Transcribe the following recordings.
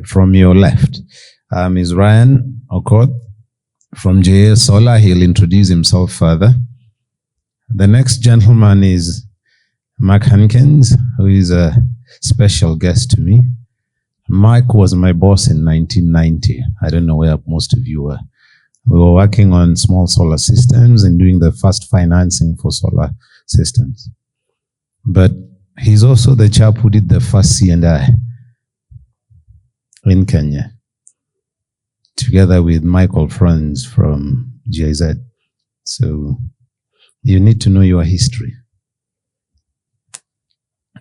from your left is Ryan Okoth from JA Solar. He'll introduce himself further. The next gentleman is Mark Hankins, who is a special guest to me. Mike was my boss in 1990. I don't know where most of you were. We were working on small solar systems and doing the first financing for solar systems. But he's also the chap who did the first C&I in Kenya, together with Michael Franz from GIZ. So you need to know your history.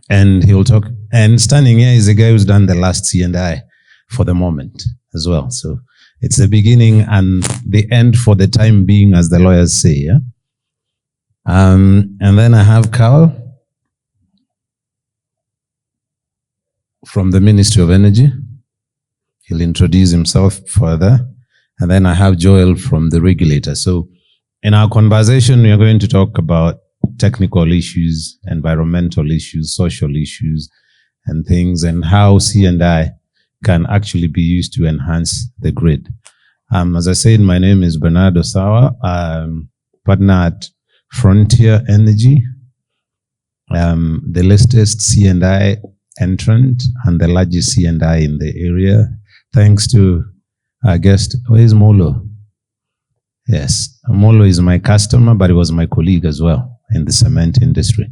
And he'll talk, and standing here is a guy who's done the last C&I for the moment as well. So it's the beginning and the end for the time being, as the lawyers say, yeah? And then I have Carl from the Ministry of Energy. He'll introduce himself further. And then I have Joel from the regulator. So in our conversation, we are going to talk about technical issues, environmental issues, social issues, and things, and how C&I can actually be used to enhance the grid. As I said, my name is Bernard Osawa. I'm partner at Frontier Energy, the latest C&I entrant and the largest C&I in the area. Thanks to our guest, where is Molo? Yes, Molo is my customer, but he was my colleague as well in the cement industry.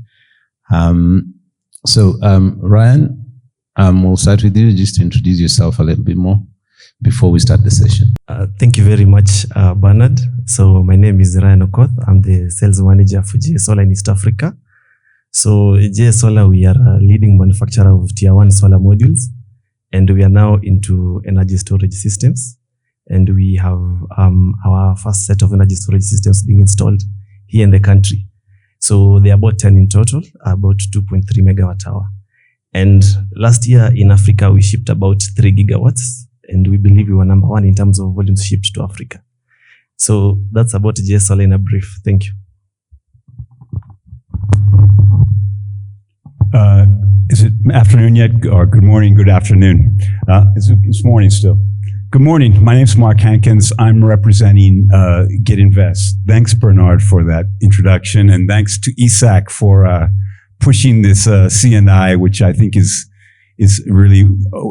Ryan, we'll start with you just to introduce yourself a little bit more before we start the session. Thank you very much, Bernard. So my name is Ryan Okoth. I'm the sales manager for GA Solar in East Africa. So GA Solar, we are a leading manufacturer of tier 1 solar modules, and we are now into energy storage systems. And we have our first set of energy storage systems being installed here in the country. So they are about 10 in total, about 2.3 megawatt hour. And last year in Africa, we shipped about 3 gigawatts, and we believe we were number 1 in terms of volumes shipped to Africa. So that's about GA Solar in a brief. Thank you. Is it afternoon yet, or good morning, good afternoon? It's morning still. Good morning. My name is Mark Hankins. I'm representing Get Invest. Thanks, Bernard, for that introduction, and thanks to Esak for pushing this C&I, which I think is really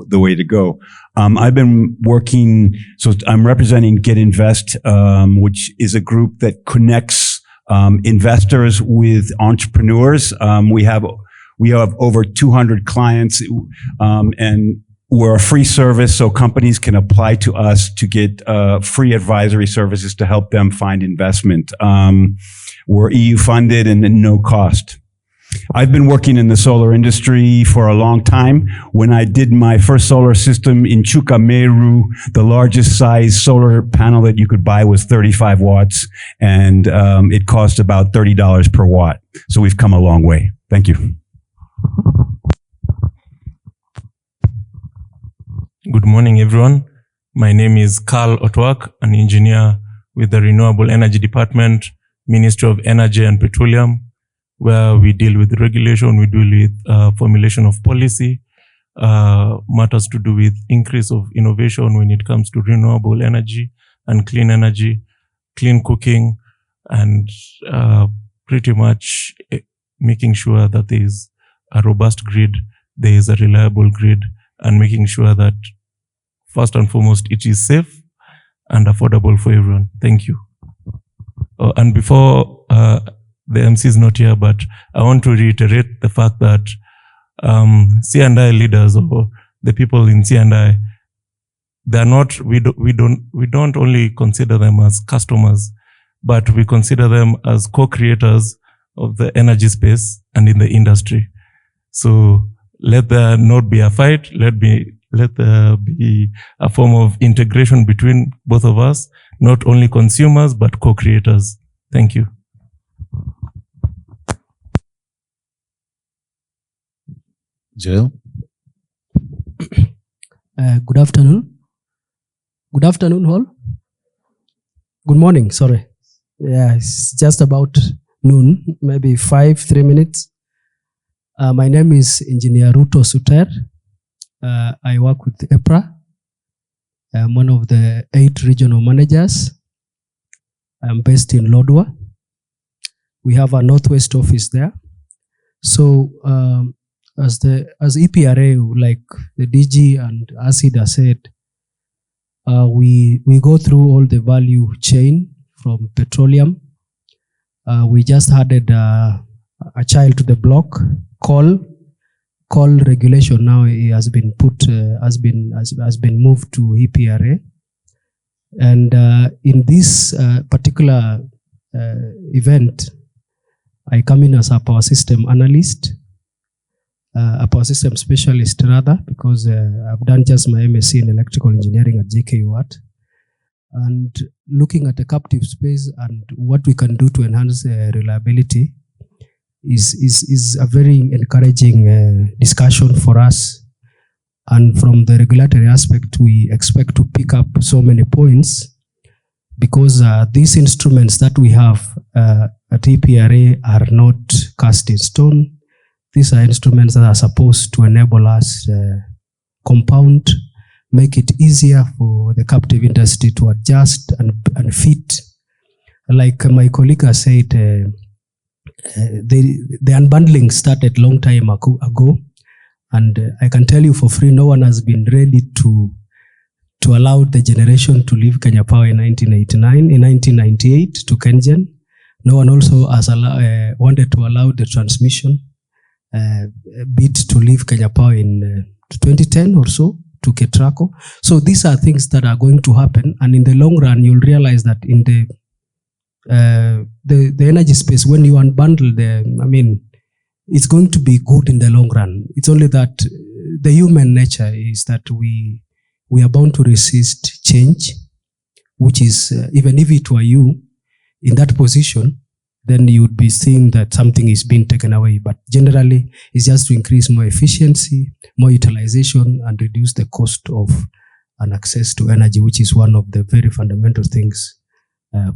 the way to go. I've been working, so I'm representing Get Invest, which is a group that connects investors with entrepreneurs. We have over 200 clients, and we're a free service, so companies can apply to us to get free advisory services to help them find investment. We're EU funded and no cost. I've been working in the solar industry for a long time. When I did my first solar system in Chuka Meru, the largest size solar panel that you could buy was 35 watts, and it cost about $30 per watt. So we've come a long way. Thank you. Good morning, everyone. My name is Carl Otwack, an engineer with the Renewable Energy Department, Ministry of Energy and Petroleum, where we deal with regulation, we deal with formulation of policy, matters to do with increase of innovation when it comes to renewable energy and clean cooking, and pretty much making sure that there is a robust grid, there is a reliable grid, and making sure that, first and foremost, it is safe and affordable for everyone. Thank you. And before, the MC is not here, but I want to reiterate the fact that C&I leaders, or the people in C&I, they're not, we don't only consider them as customers, but we consider them as co-creators of the energy space and in the industry. So let there not be a fight, let there be a form of integration between both of us, not only consumers, but co-creators. Thank you. Joel? Good afternoon. Good afternoon, all. Good morning, sorry. Yeah, it's just about noon, maybe 3 minutes. My name is Engineer Sutter. I work with EPRA, I'm one of the 8 regional managers. I'm based in Lodwar. We have a Northwest office there. So as EPRA, like the DG and ACID has said, we go through all the value chain from petroleum. We just added a child to the block, coal regulation. Now it has been moved to EPRA. And in this particular event, I come in as a power system analyst, a power system specialist rather, because I've done just my MSc in electrical engineering at JKUAT, and looking at the captive space and what we can do to enhance reliability is a very encouraging discussion for us. And from the regulatory aspect, we expect to pick up so many points, because these instruments that we have at EPRA are not cast in stone. These are instruments that are supposed to enable us compound, make it easier for the captive industry to adjust and fit. Like my colleague has said, the unbundling started long time ago. And I can tell you for free, no one has been ready to allow the generation to leave Kenya Power in 1989. In 1998 to KenGen, no one also has wanted to allow the transmission bit to leave Kenya Power in 2010 or so to Ketraco. So these are things that are going to happen, and in the long run, you'll realize that in the energy space, when you unbundle it's going to be good in the long run. It's only that the human nature is that we are bound to resist change, which is, even if it were you in that position, then you would be seeing that something is being taken away. But generally, it's just to increase more efficiency, more utilization, and reduce the cost of and access to energy, which is one of the very fundamental things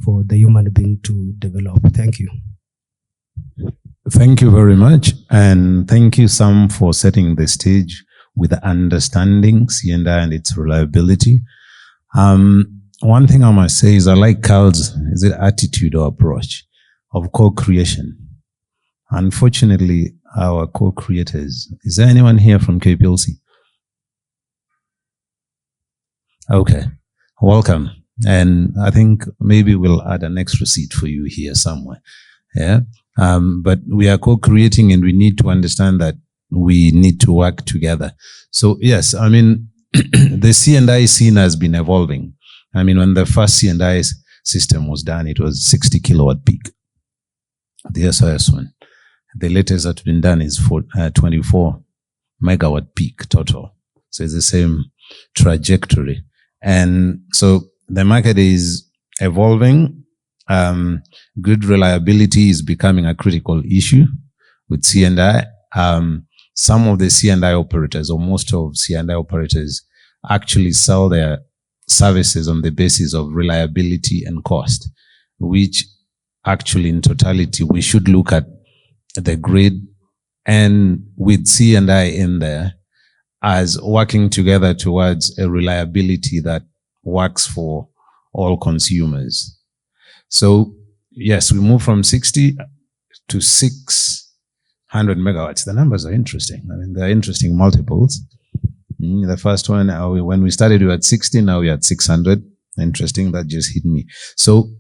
for the human being to develop. Thank you. Thank you very much. And thank you, Sam, for setting the stage with understanding C&I and its reliability. One thing I must say is I like Carl's attitude or approach of co-creation. Unfortunately, our co-creators, is there anyone here from KPLC? Okay, welcome. And I think maybe we'll add an extra seat for you here somewhere. Yeah. But we are co-creating, and we need to understand that we need to work together. So yes, the C&I scene has been evolving. When the first C&I system was done, it was 60 kilowatt peak, the SOS one. The latest that's been done is 24 megawatt peak total. So it's the same trajectory. And so the market is evolving. Good reliability is becoming a critical issue with C&I. Some of the C&I operators, or most of C&I operators, actually sell their services on the basis of reliability and cost, which actually in totality, we should look at the grid and with C&I in there as working together towards a reliability that works for all consumers. So yes, we move from 60 to 600 megawatts. The numbers are interesting. They're interesting multiples. The first one, when we started, we were at 60, now we're at 600. Interesting, that just hit me. So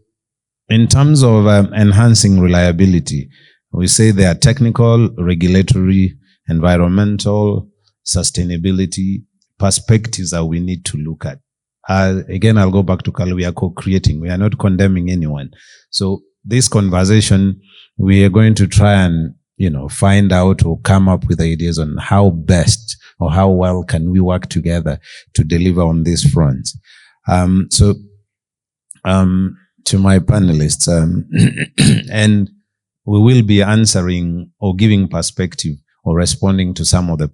in terms of enhancing reliability, we say there are technical, regulatory, environmental, sustainability perspectives that we need to look at. Again, I'll go back to Carl. We are co-creating. We are not condemning anyone. So this conversation, we are going to try and, find out or come up with ideas on how best or how well can we work together to deliver on these fronts. To my panelists, and we will be answering or giving perspective or responding to some of the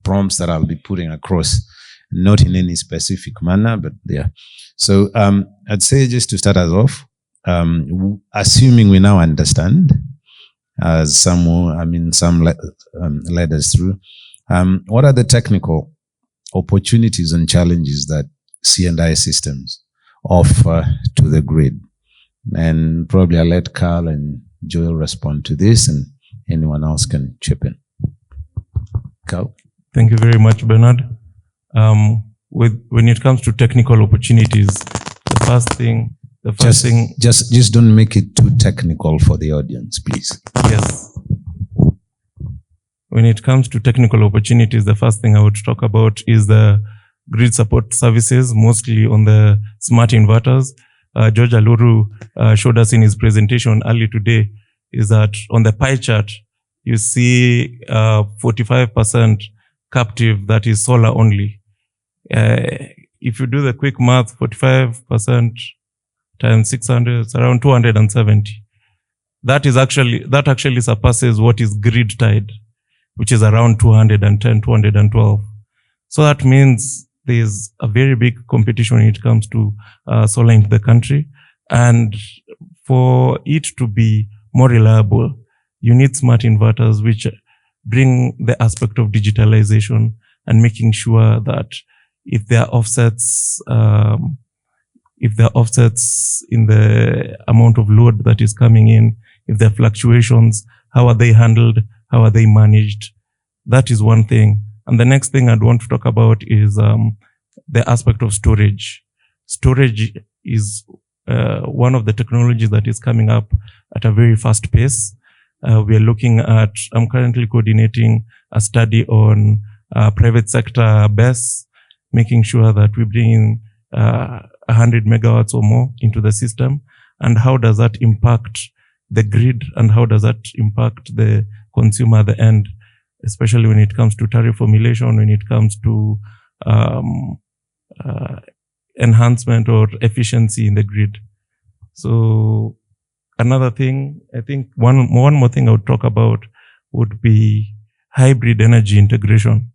prompts that I'll be putting across, not in any specific manner, but yeah. So I'd say, just to start us off, assuming we now understand, as some led us through, what are the technical opportunities and challenges that C&I systems offer to the grid. And probably I'll let Carl and Joel respond to this, and anyone else can chip in. Carl? Thank you very much, Bernard. When it comes to technical opportunities, the first thing. Just don't make it too technical for the audience, please. Yes. When it comes to technical opportunities, the first thing I would talk about is the grid support services, mostly on the smart inverters. George Aluru showed us in his presentation early today, is that on the pie chart, you see 45% captive, that is solar only. If you do the quick math, 45% times 600, it's around 270. That actually surpasses what is grid tied, which is around 210, 212. So that means there's a very big competition when it comes to solar in the country. And for it to be more reliable, you need smart inverters, which bring the aspect of digitalization and making sure that if there are offsets in the amount of load that is coming in, if there are fluctuations, how are they handled? How are they managed? That is one thing. And the next thing I'd want to talk about is the aspect of storage. Storage is one of the technologies that is coming up at a very fast pace. I'm currently coordinating a study on private sector BESS, making sure that we bring in 100 megawatts or more into the system. And how does that impact the grid, and how does that impact the consumer at the end, especially when it comes to tariff formulation, when it comes to enhancement or efficiency in the grid. So another thing, I think one more thing I would talk about would be hybrid energy integration.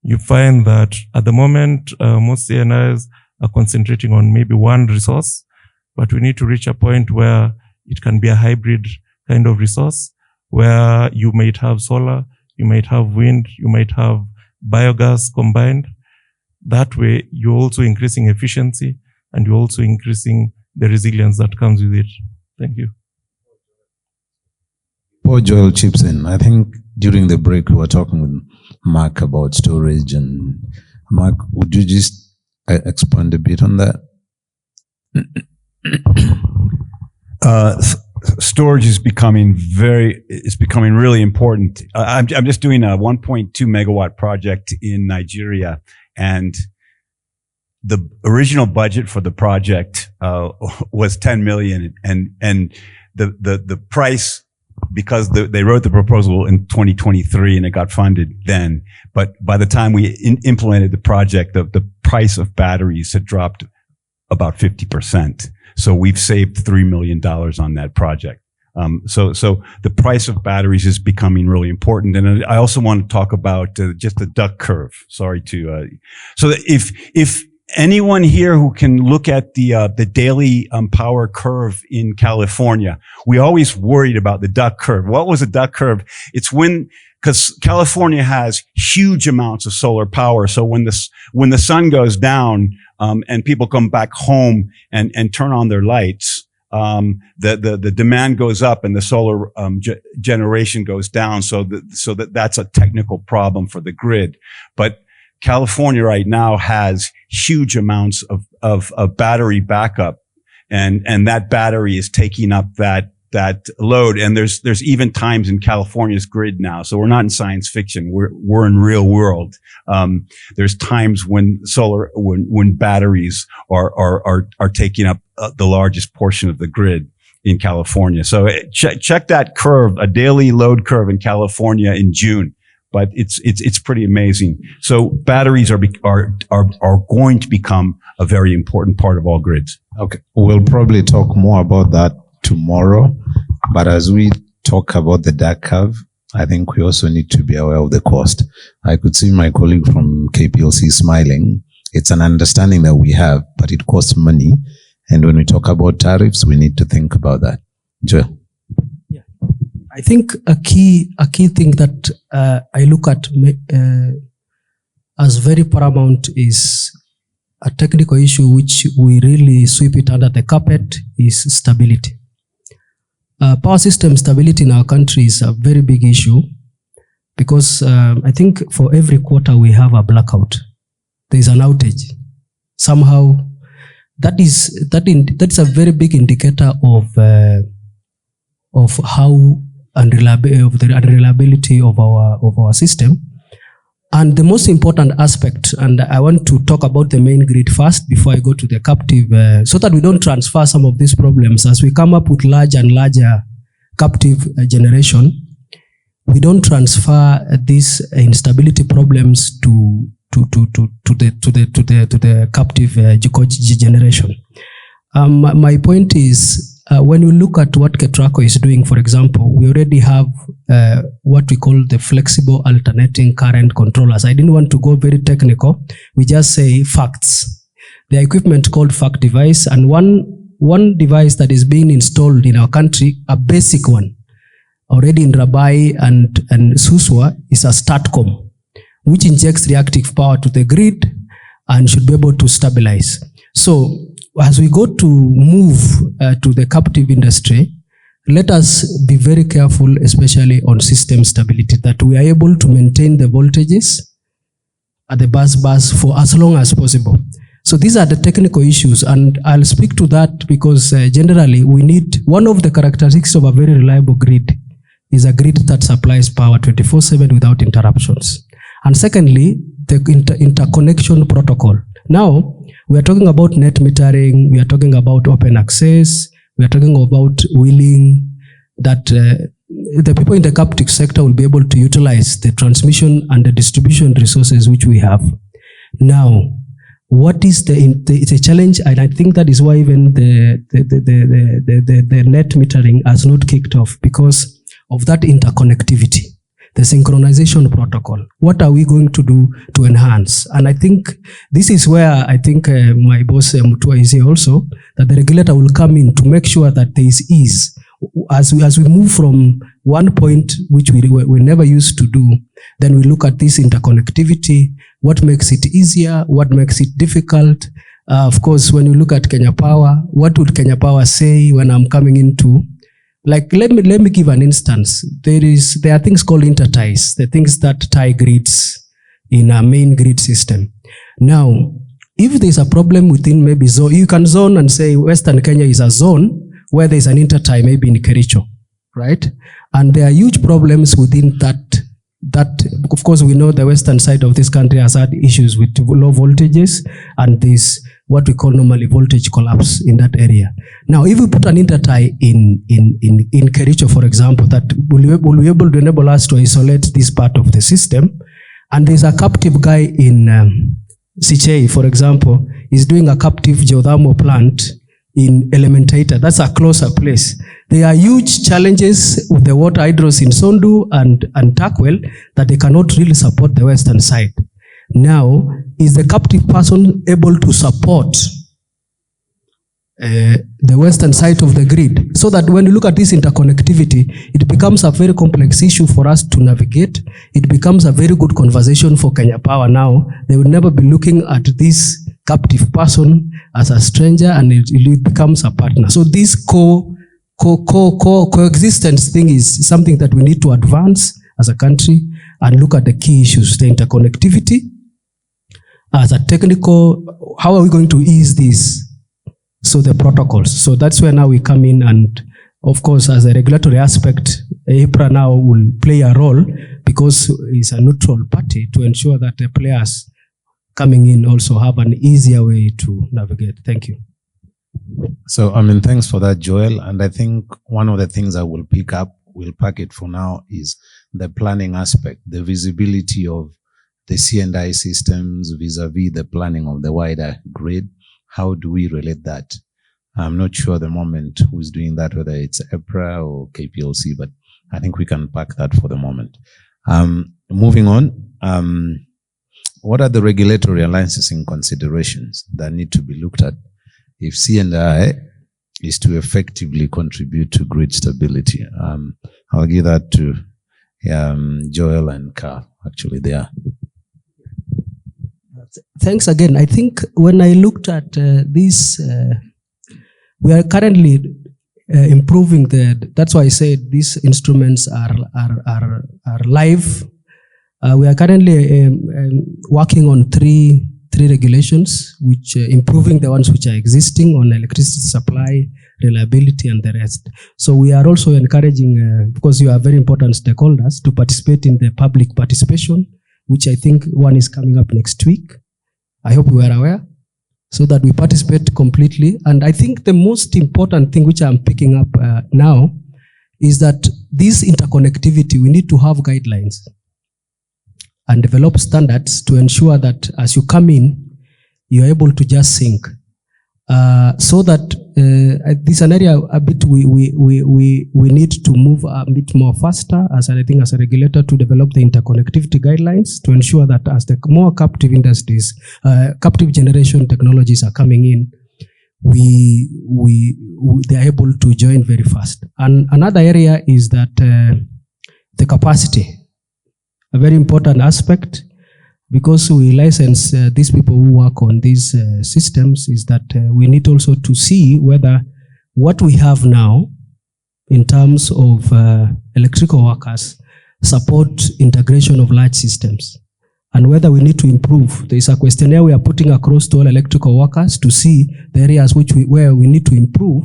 You find that at the moment, most CNIs are concentrating on maybe one resource, but we need to reach a point where it can be a hybrid kind of resource, where you might have solar, you might have wind, you might have biogas combined. That way, you're also increasing efficiency, and you're also increasing the resilience that comes with it. Thank you. Poor Joel chips in. I think during the break, we were talking with Mark about storage. And Mark, would you just expand a bit on that? Storage is becoming really important. I'm just doing a 1.2 megawatt project in Nigeria, and the original budget for the project was 10 million, and the price, because they wrote the proposal in 2023 and it got funded then, but by the time we implemented the project, the price of batteries had dropped about 50%. So we've saved $3 million on that project. So the price of batteries is becoming really important. And I also want to talk about just the duck curve. Sorry to, so that if anyone here who can look at the daily power curve in California, we always worried about the duck curve. What was a duck curve? It's because California has huge amounts of solar power. So when the sun goes down, and people come back home and turn on their lights, the demand goes up and the solar generation goes down. So that's a technical problem for the grid. But California right now has huge amounts of battery backup, and that battery is taking up that load. And there's even times in California's grid now. So we're not in science fiction. We're in real world. There's times when batteries are taking up the largest portion of the grid in California. So check that curve, a daily load curve in California in June. But it's pretty amazing. So batteries are going to become a very important part of all grids. Okay, we'll probably talk more about that tomorrow. But as we talk about the duck curve, I think we also need to be aware of the cost. I could see my colleague from KPLC smiling. It's an understanding that we have, but it costs money. And when we talk about tariffs, we need to think about that. Joel? Yeah, I think a key thing that I look at as very paramount is a technical issue which we really sweep it under the carpet is stability. Power system stability in our country is a very big issue because I think for every quarter we have a blackout. There is an outage. Somehow, that's a very big indicator of how the unreliability of our system. And the most important aspect, and I want to talk about the main grid first before I go to the captive, so that we don't transfer some of these problems as we come up with larger and larger captive generation. We don't transfer these instability problems to the captive generation. My point is, when you look at what Ketraco is doing, for example, we already have what we call the flexible alternating current controllers. I didn't want to go very technical. We just say facts. The equipment called fact device, and one device that is being installed in our country, a basic one, already in Rabai and Suswa, is a STATCOM, which injects reactive power to the grid and should be able to stabilize. So as we go to move to the captive industry, let us be very careful, especially on system stability, that we are able to maintain the voltages at the bus for as long as possible. So these are the technical issues, and I'll speak to that because generally we need, one of the characteristics of a very reliable grid is a grid that supplies power 24/7 without interruptions. And secondly, the interconnection protocol. Now, we are talking about net metering, we are talking about open access, we are talking about willing that the people in the captive sector will be able to utilize the transmission and the distribution resources which we have. Now, what is it's a challenge, and I think that is why even the net metering has not kicked off, because of that interconnectivity. The synchronization protocol. What are we going to do to enhance? And I think this is where I think my boss Mutua is here also, that the regulator will come in to make sure that there is ease. As we move from one point, which we never used to do, then we look at this interconnectivity, what makes it easier, what makes it difficult. Of course, when you look at Kenya Power, what would Kenya Power say when I'm coming into, like, let me give an instance. There are things called interties, the things that tie grids in a main grid system. Now, if there's a problem within maybe zone, you can zone and say Western Kenya is a zone where there's an intertie, maybe in Kericho, right? And there are huge problems within that, of course, we know the western side of this country has had issues with low voltages, and there's what we call normally voltage collapse in that area. Now, if we put an intertie in Kericho, for example, that will be able to enable us to isolate this part of the system, and there's a captive guy in Sichei, for example, is doing a captive geothermal plant in Elementator. That's a closer place. There are huge challenges with the water hydros in Sondu and Takwel that they cannot really support the western side. Now, is the captive person able to support the western side of the grid, so that when you look at this interconnectivity, it becomes a very complex issue for us to navigate. It becomes a very good conversation for Kenya Power now. They will never be looking at this captive person as a stranger, and it becomes a partner. So this coexistence thing is something that we need to advance as a country and look at the key issues, the interconnectivity as a technical, how are we going to ease this? So the protocols. So that's where now we come in, and of course, as a regulatory aspect, EPRA now will play a role because it's a neutral party to ensure that the players coming in also have an easier way to navigate. Thank you. So, thanks for that, Joel. And I think one of the things I will pick up, we'll pack it for now, is the planning aspect, the visibility of the C&I systems vis-a-vis the planning of the wider grid. How do we relate that? I'm not sure at the moment who's doing that, whether it's EPRA or KPLC, but I think we can pack that for the moment. Moving on, what are the regulatory and licensing considerations that need to be looked at if C&I is to effectively contribute to grid stability? I'll give that to Joel and Carl. Actually, they are. Thanks again. I think when I looked at this, we are currently improving that's why I said these instruments are live. We are currently working on three regulations, which improving the ones which are existing on electricity supply, reliability, and the rest. So we are also encouraging, because you are very important stakeholders, to participate in the public participation, which I think one is coming up next week. I hope you are aware, so that we participate completely. And I think the most important thing which I'm picking up now is that this interconnectivity, we need to have guidelines and develop standards to ensure that as you come in, you're able to just sync. So that this is an area a bit we need to move a bit more faster, as I think as a regulator, to develop the interconnectivity guidelines to ensure that as the more captive industries, captive generation technologies are coming in, they are able to join very fast. And another area is that the capacity, a very important aspect, because we license these people who work on these systems, is that we need also to see whether what we have now in terms of electrical workers support integration of large systems, and whether we need to improve. There is a questionnaire we are putting across to all electrical workers to see the areas where we need to improve.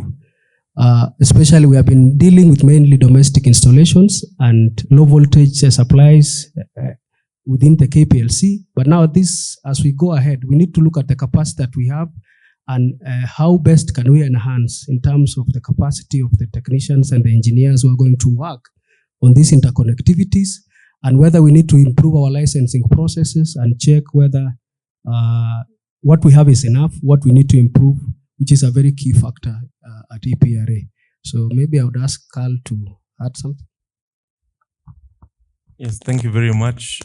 Especially we have been dealing with mainly domestic installations and low voltage supplies within the KPLC. But now this, as we go ahead, we need to look at the capacity that we have and how best can we enhance in terms of the capacity of the technicians and the engineers who are going to work on these interconnectivities, and whether we need to improve our licensing processes and check whether what we have is enough, what we need to improve, which is a very key factor at EPRA. So maybe I would ask Carl to add something. Yes, thank you very much.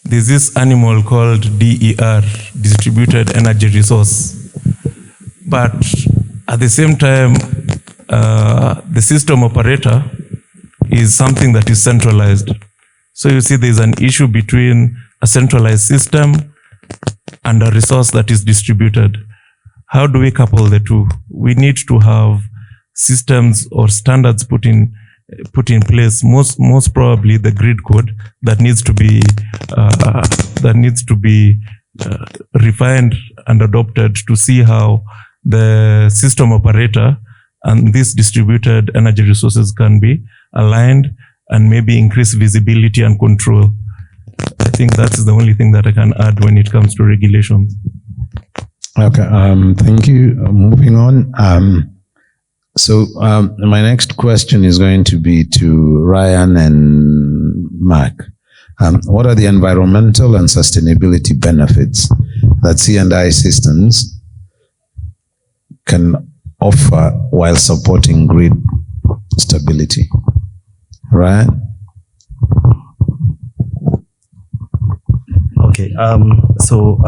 There's this animal called DER, Distributed Energy Resource. But at the same time, the system operator is something that is centralized. So you see there's an issue between a centralized system and a resource that is distributed. How do we couple the two? We need to have systems or standards put in place. Most probably the grid code that needs to be refined and adopted to see how the system operator and these distributed energy resources can be aligned and maybe increase visibility and control. I think that's the only thing that I can add when it comes to regulations. Okay, thank you. Moving on. So my next question is going to be to Ryan and Mark. What are the environmental and sustainability benefits that C&I systems can offer while supporting grid stability? Ryan? Okay, so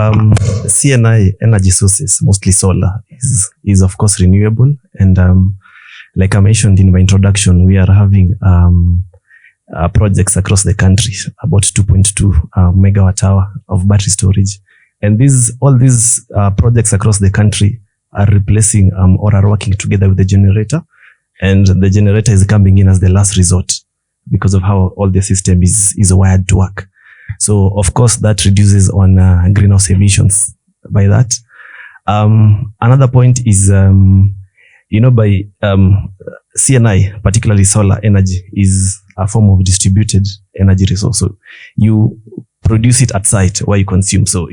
C&I energy sources, mostly solar, is of course renewable. And like I mentioned in my introduction, we are having projects across the country, about 2.2 megawatt hour of battery storage. And all these projects across the country are replacing or are working together with the generator. And the generator is coming in as the last resort because of how all the system is wired to work. So of course that reduces on greenhouse emissions by that. Another point is, by C&I, particularly solar energy, is a form of distributed energy resource. So you produce it at site where you consume. So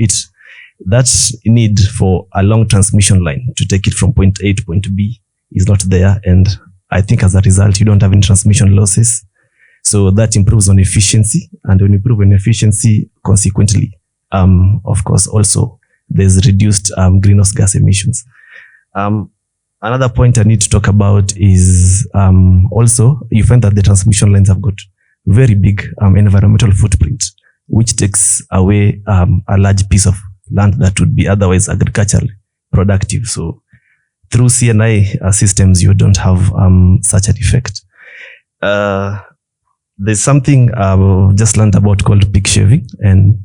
that need for a long transmission line to take it from point A to point B is not there. And I think as a result, you don't have any transmission losses. So that improves on efficiency, and when you improve on efficiency, consequently, of course, also there's reduced greenhouse gas emissions. Another point I need to talk about is also you find that the transmission lines have got very big environmental footprint, which takes away a large piece of land that would be otherwise agriculturally productive. So through C&I systems, you don't have such an effect. There's something I've just learned about called peak shaving, and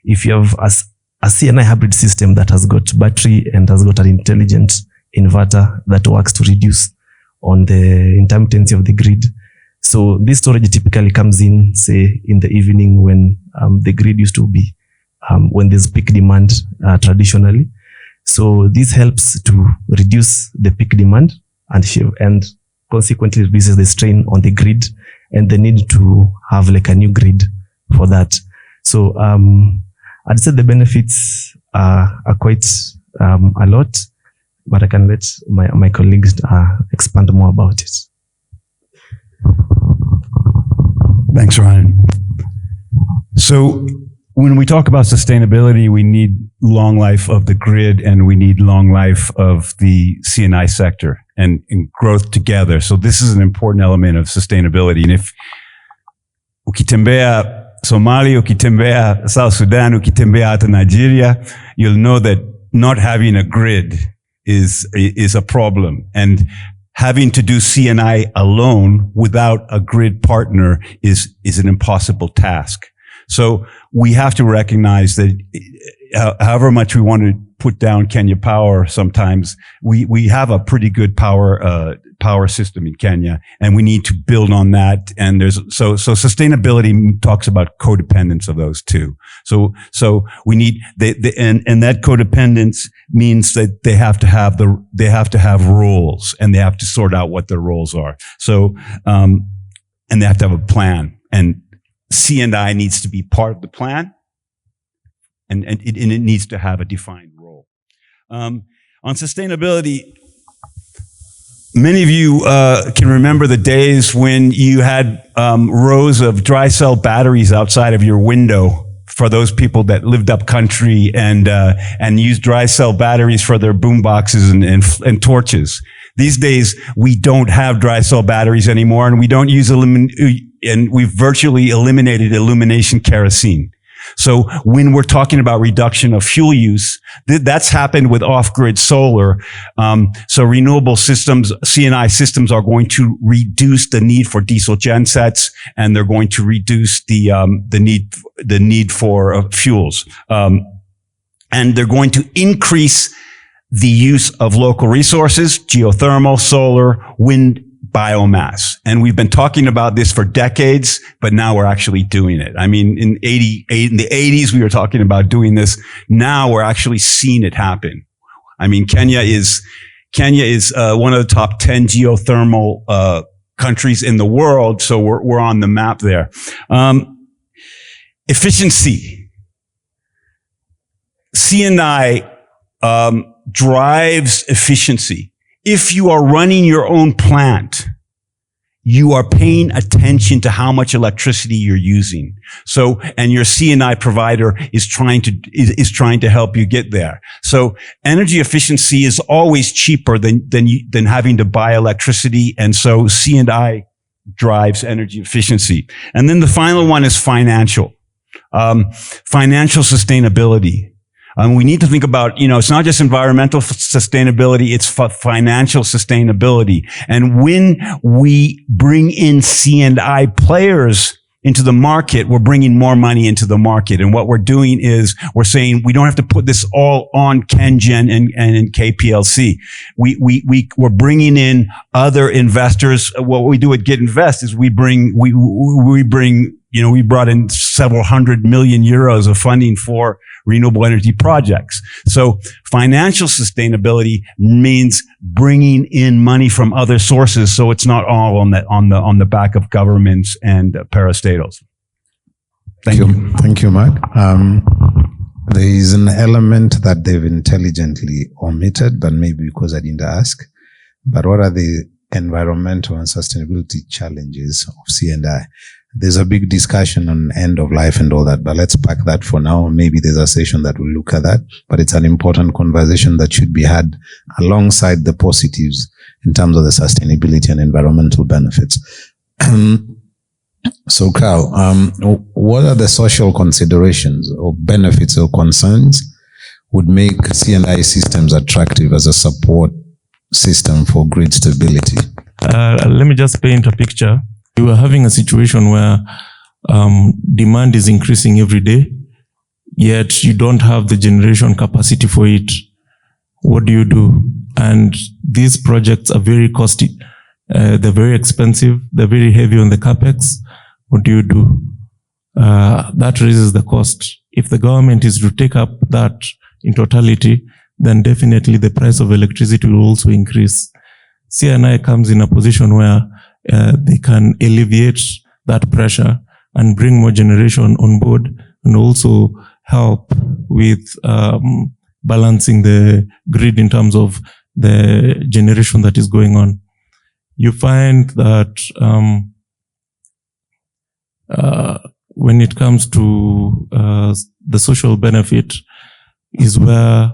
if you have a CNI hybrid system that has got battery and has got an intelligent inverter that works to reduce on the intermittency of the grid. So this storage typically comes in, say, in the evening when the grid used to be, when there's peak demand traditionally. So this helps to reduce the peak demand and consequently reduces the strain on the grid and the need to have like a new grid for that. So I'd say the benefits are quite a lot, but I can let my colleagues expand more about it. Thanks, Ryan. So when we talk about sustainability, we need long life of the grid and we need long life of the CNI sector and growth together. So this is an important element of sustainability. And if ukitembea Somalia, ukitembea South Sudan, ukitembea hata Nigeria, you'll know that not having a grid is a problem. And having to do CNI alone without a grid partner is an impossible task. So we have to recognize that however much we want to put down Kenya Power, sometimes we have a pretty good power system in Kenya, and we need to build on that. And so sustainability talks about codependence of those two. So we need and that codependence means that they have to have roles, and they have to sort out what their roles are. So and they have to have a plan, and C&I needs to be part of the plan, and it needs to have a defined role. On sustainability, many of you can remember the days when you had rows of dry cell batteries outside of your window for those people that lived up country and used dry cell batteries for their boom boxes and torches. These days, we don't have dry cell batteries anymore, and we don't use and we've virtually eliminated illumination kerosene. So when we're talking about reduction of fuel use, that's happened with off-grid solar. So renewable systems, CNI systems, are going to reduce the need for diesel gensets, and they're going to reduce the need for fuels. And they're going to increase the use of local resources, geothermal, solar, wind, biomass. And we've been talking about this for decades, but now we're actually doing it. I mean, in the 80s, we were talking about doing this. Now we're actually seeing it happen. I mean, Kenya is one of the top 10 geothermal countries in the world, so we're on the map there. Efficiency. C&I drives efficiency. If you are running your own plant, you are paying attention to how much electricity you're using. So, and your C&I provider is trying to help you get there. So energy efficiency is always cheaper than having to buy electricity. And so C&I drives energy efficiency. And then the final one is financial sustainability. We need to think about, it's not just environmental sustainability, it's financial sustainability. And when we bring in C&I players into the market, we're bringing more money into the market. And what we're doing is we're saying we don't have to put this all on KenGen and KPLC. We're bringing in other investors. What we do at Get Invest is we brought in several €100 million of funding for renewable energy projects. So financial sustainability means bringing in money from other sources, so it's not all on the back of governments and parastatals. Thank you. Thank you, Mark. There is an element that they've intelligently omitted, but maybe because I didn't ask. But what are the environmental and sustainability challenges of C&I? There's a big discussion on end of life and all that, but let's pack that for now. Maybe there's a session that will look at that, but it's an important conversation that should be had alongside the positives in terms of the sustainability and environmental benefits. So, Carl, what are the social considerations or benefits or concerns would make C&I systems attractive as a support system for grid stability? Let me just paint a picture. We are having a situation where demand is increasing every day. yet you don't have the generation capacity for it. What do you do? And these projects are very costly. They're very expensive. They're very heavy on the capex. What do you do? That raises the cost. If the government is to take up that in totality, then definitely the price of electricity will also increase. CNI comes in a position where they can alleviate that pressure and bring more generation on board, and also help with balancing the grid in terms of the generation that is going on. You find that when it comes to the social benefit is where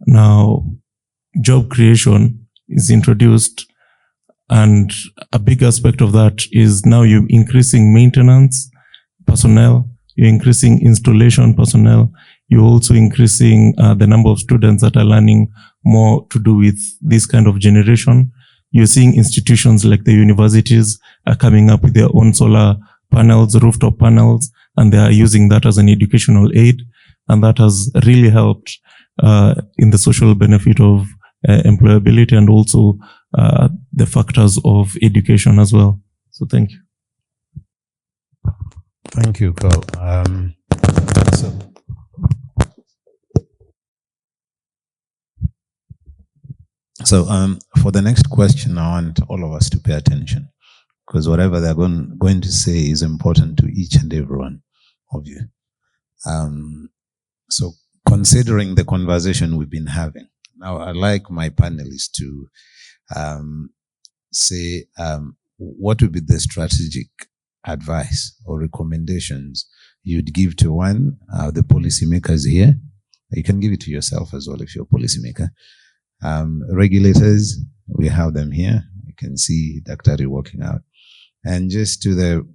now job creation is introduced, and a big aspect of that is now you're increasing maintenance personnel, you're increasing installation personnel, you're also increasing the number of students that are learning more to do with this kind of generation. You're seeing institutions like the universities are coming up with their own solar panels, rooftop panels, and they are using that as an educational aid. And that has really helped in the social benefit of employability, and also the factors of education as well. So thank you. Thank you, Carl. So for the next question, I want all of us to pay attention, because whatever they're going to say is important to each and every one of you. So considering the conversation we've been having, now I'd like my panelists to say what would be the strategic advice or recommendations you'd give to one, the policymakers here. You can give it to yourself as well if you're a policymaker. Regulators, we have them here. You can see Daktari working out. And just to the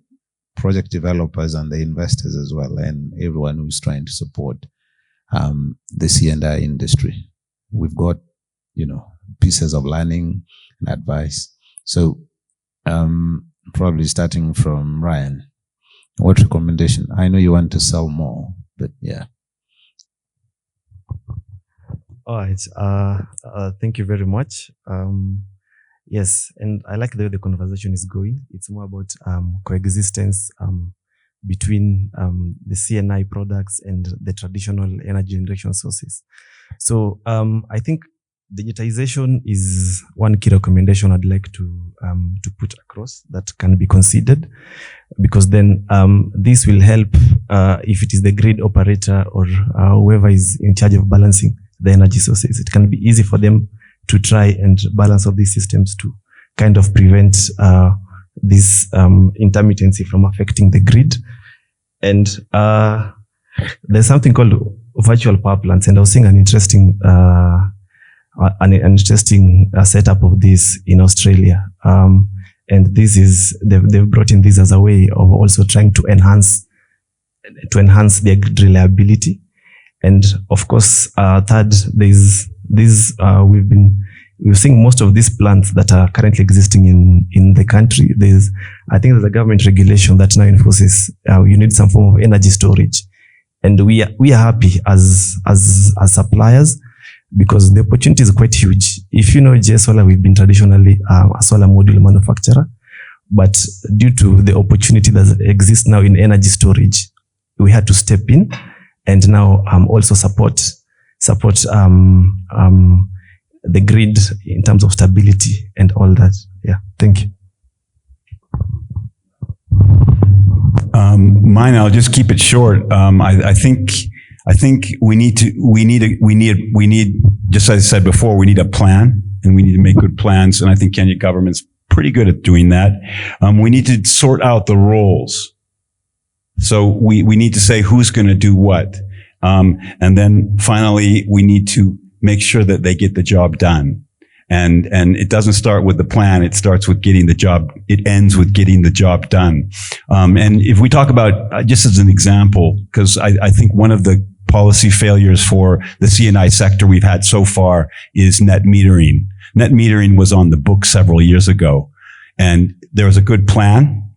project developers and the investors as well, and everyone who's trying to support the C&I industry. We've got, pieces of learning and advice. So probably starting from Ryan, what recommendation? I know you want to sell more, but yeah. All right. Thank you very much. Yes, and I like the way the conversation is going. It's more about coexistence between the CNI products and the traditional energy generation sources. So I think digitization is one key recommendation I'd like to put across that can be considered, because then this will help if it is the grid operator or whoever is in charge of balancing the energy sources. It can be easy for them to try and balance all these systems to kind of prevent this intermittency from affecting the grid. And there's something called virtual power plants, and I was seeing an interesting setup of this in Australia. And this is they've brought in this as a way of also trying to enhance their grid reliability. And of course, third, there's this we're seeing most of these plants that are currently existing in the country. I think there's a government regulation that now enforces you need some form of energy storage, and we are happy as suppliers, because the opportunity is quite huge. If you know JS Solar, we've been traditionally a solar module manufacturer, but due to the opportunity that exists now in energy storage, we had to step in and now also support the grid in terms of stability and all that. Yeah, thank you. Mine, I'll just keep it short. I think we need, just as I said before, we need a plan, and we need to make good plans. And I think Kenya government's pretty good at doing that. We need to sort out the roles. So we need to say who's going to do what. And then finally, we need to make sure that they get the job done. And it doesn't start with the plan. It starts with getting the job. It ends with getting the job done. And if we talk about, just as an example, because I think one of the policy failures for the CNI sector we've had so far is net metering. Net metering was on the book several years ago, and there was a good plan.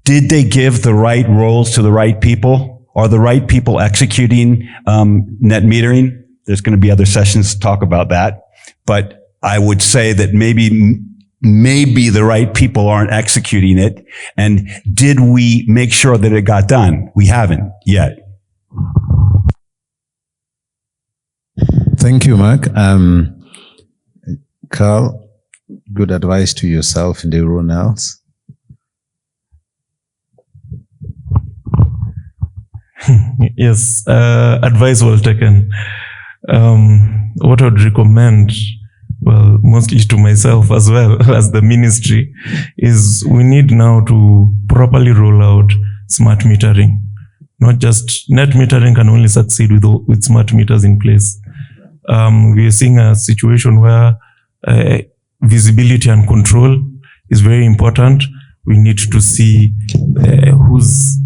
Did they give the right roles to the right people? Are the right people executing net metering? There's going to be other sessions to talk about that. But I would say that maybe the right people aren't executing it. And did we make sure that it got done? We haven't yet. Thank you, Mark. Carl, good advice to yourself and everyone else. Yes, advice well taken. What I would recommend, well, mostly to myself as well as the ministry, is we need now to properly roll out smart metering. Not just net metering can only succeed with smart meters in place. We are seeing a situation where visibility and control is very important. We need to see who's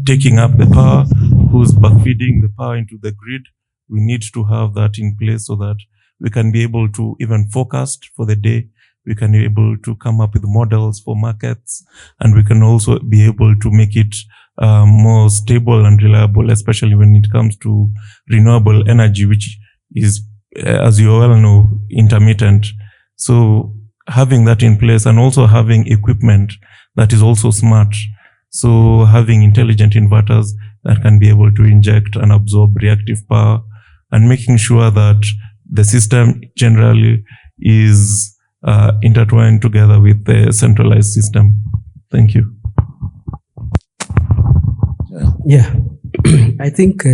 taking up the power, who's backfeeding the power into the grid. We need to have that in place so that we can be able to even forecast for the day. We can be able to come up with models for markets, and we can also be able to make it more stable and reliable, especially when it comes to renewable energy, which is, as you well know, intermittent. So having that in place and also having equipment that is also smart. So having intelligent inverters that can be able to inject and absorb reactive power, and making sure that the system generally is intertwined together with the centralized system. Thank you. Yeah, I think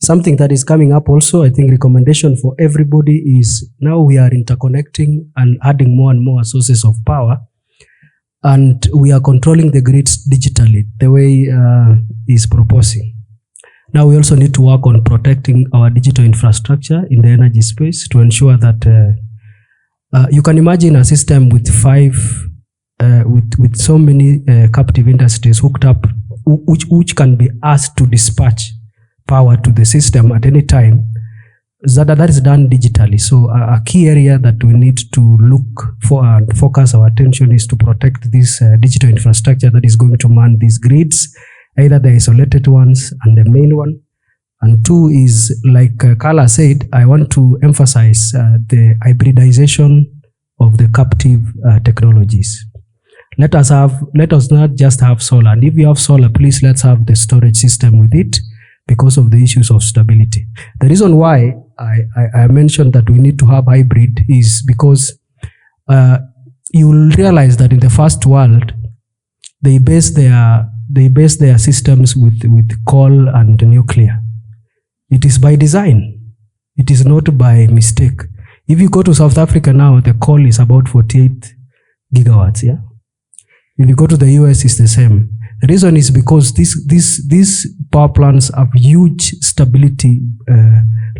something that is coming up also, I think recommendation for everybody is now we are interconnecting and adding more and more sources of power, and we are controlling the grids digitally the way is proposing. Now we also need to work on protecting our digital infrastructure in the energy space to ensure that you can imagine a system with with so many captive industries hooked up, which can be asked to dispatch power to the system at any time. That is done digitally. So a key area that we need to look for and focus our attention is to protect this digital infrastructure that is going to man these grids, either the isolated ones and the main one. And two is, like Carla said, I want to emphasize the hybridization of the captive technologies. Let us not just have solar. And if you have solar, please let's have the storage system with it, because of the issues of stability. The reason why I mentioned that we need to have hybrid is because you will realize that in the first world, they base their systems with coal and nuclear. It is by design. It is not by mistake. If you go to South Africa now, the coal is about 48 gigawatts, yeah? If you go to the US, it's the same. The reason is because these power plants have huge stability.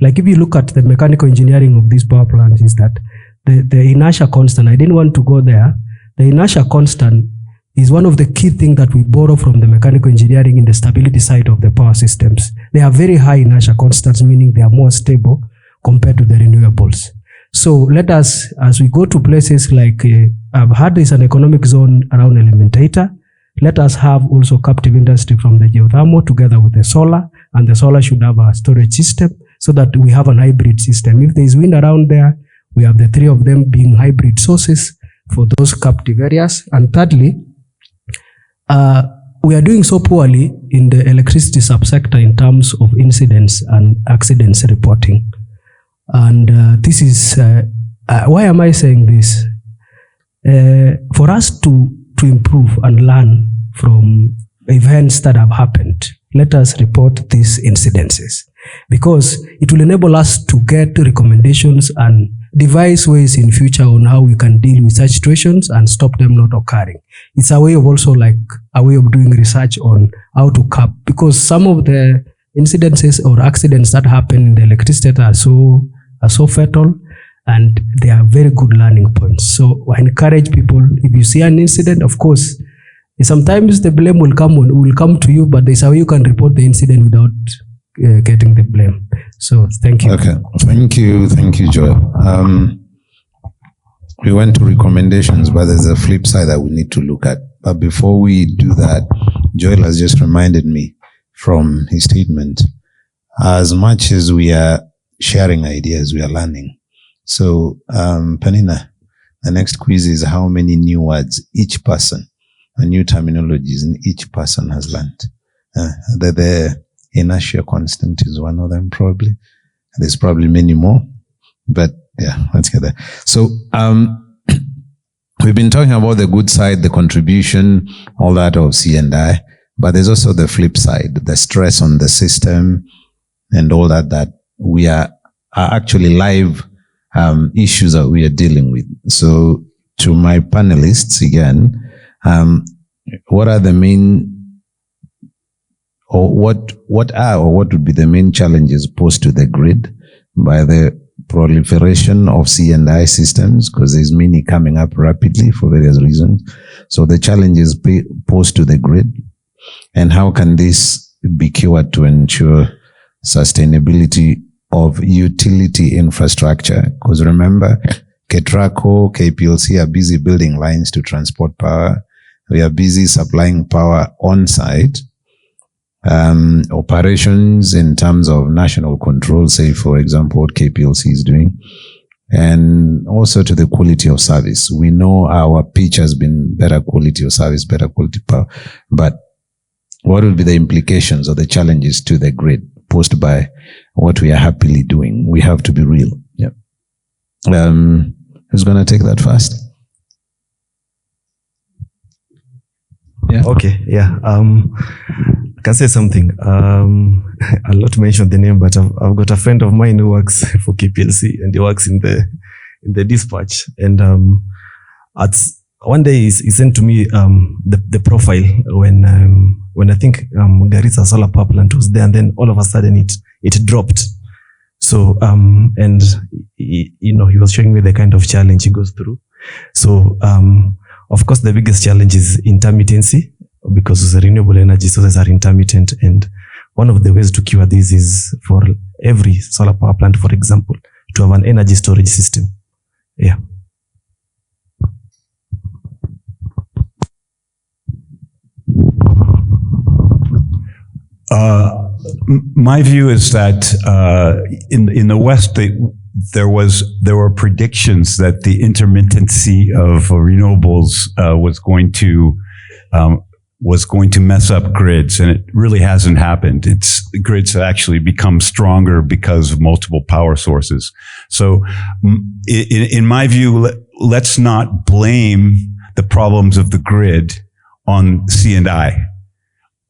Like if you look at the mechanical engineering of these power plants, is that the inertia constant, I didn't want to go there. The inertia constant is one of the key things that we borrow from the mechanical engineering in the stability side of the power systems. They are very high inertia constants, meaning they are more stable compared to the renewables. So let us, as we go to places like, I've had this an economic zone around Elementator, let us have also captive industry from the geothermal together with the solar, and the solar should have a storage system so that we have an hybrid system. If there is wind around there, we have the three of them being hybrid sources for those captive areas. And thirdly, we are doing so poorly in the electricity subsector in terms of incidents and accidents reporting. And this is, why am I saying this? For us to improve and learn from events that have happened, let us report these incidences, because it will enable us to get recommendations and devise ways in future on how we can deal with such situations and stop them not occurring. It's a way of also like a way of doing research on how to cap, because some of the incidences or accidents that happen in the electricity are so fatal, and they are very good learning points. So I encourage people, if you see an incident, of course, sometimes the blame will come to you, but there's a way you can report the incident without getting the blame. So thank you. Okay, thank you, Joel. We went to recommendations, but there's a flip side that we need to look at. But before we do that, Joel has just reminded me, from his statement. As much as we are sharing ideas, we are learning. So, Panina, the next quiz is how many new words each person, new terminologies in each person has learned. The inertia constant is one of them probably. There's probably many more, but yeah, let's get there. So, we've been talking about the good side, the contribution, all that of C&I, but there's also the flip side, the stress on the system and all that we are actually live issues that we are dealing with. So to my panelists again, what are the main, or what would be the main challenges posed to the grid by the proliferation of C&I systems, because there's many coming up rapidly for various reasons. So the challenges posed to the grid, and how can this be cured to ensure sustainability of utility infrastructure? Because remember, KETRACO, KPLC are busy building lines to transport power. We are busy supplying power on site. Operations in terms of national control, say for example what KPLC is doing, and also to the quality of service. We know our pitch has been better quality of service, better quality power, but what will be the implications or the challenges to the grid posed by what we are happily doing? We have to be real. Yeah. Who's going to take that first? Yeah. Okay. Yeah. I can say something. I'll not mention the name, but I've got a friend of mine who works for KPLC, and he works in the dispatch. And one day he sent to me the profile when I think Garissa solar power plant was there, and then all of a sudden it dropped. So and he was showing me the kind of challenge he goes through. So of course the biggest challenge is intermittency, because the renewable energy sources are intermittent, and one of the ways to cure this is for every solar power plant, for example, to have an energy storage system. Yeah. My view is that in the West, there were predictions that the intermittency of renewables was going to mess up grids, and it really hasn't happened. Grids have actually become stronger because of multiple power sources. So in my view, let's not blame the problems of the grid on C&I.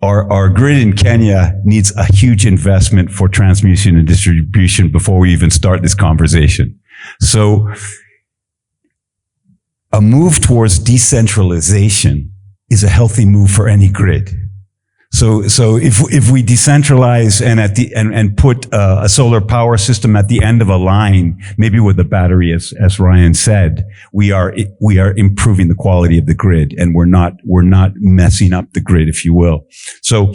Our grid in Kenya needs a huge investment for transmission and distribution before we even start this conversation. So a move towards decentralization is a healthy move for any grid. So if we decentralize and put a solar power system at the end of a line, maybe with a battery, as Ryan said, we are improving the quality of the grid, and we're not messing up the grid, if you will. So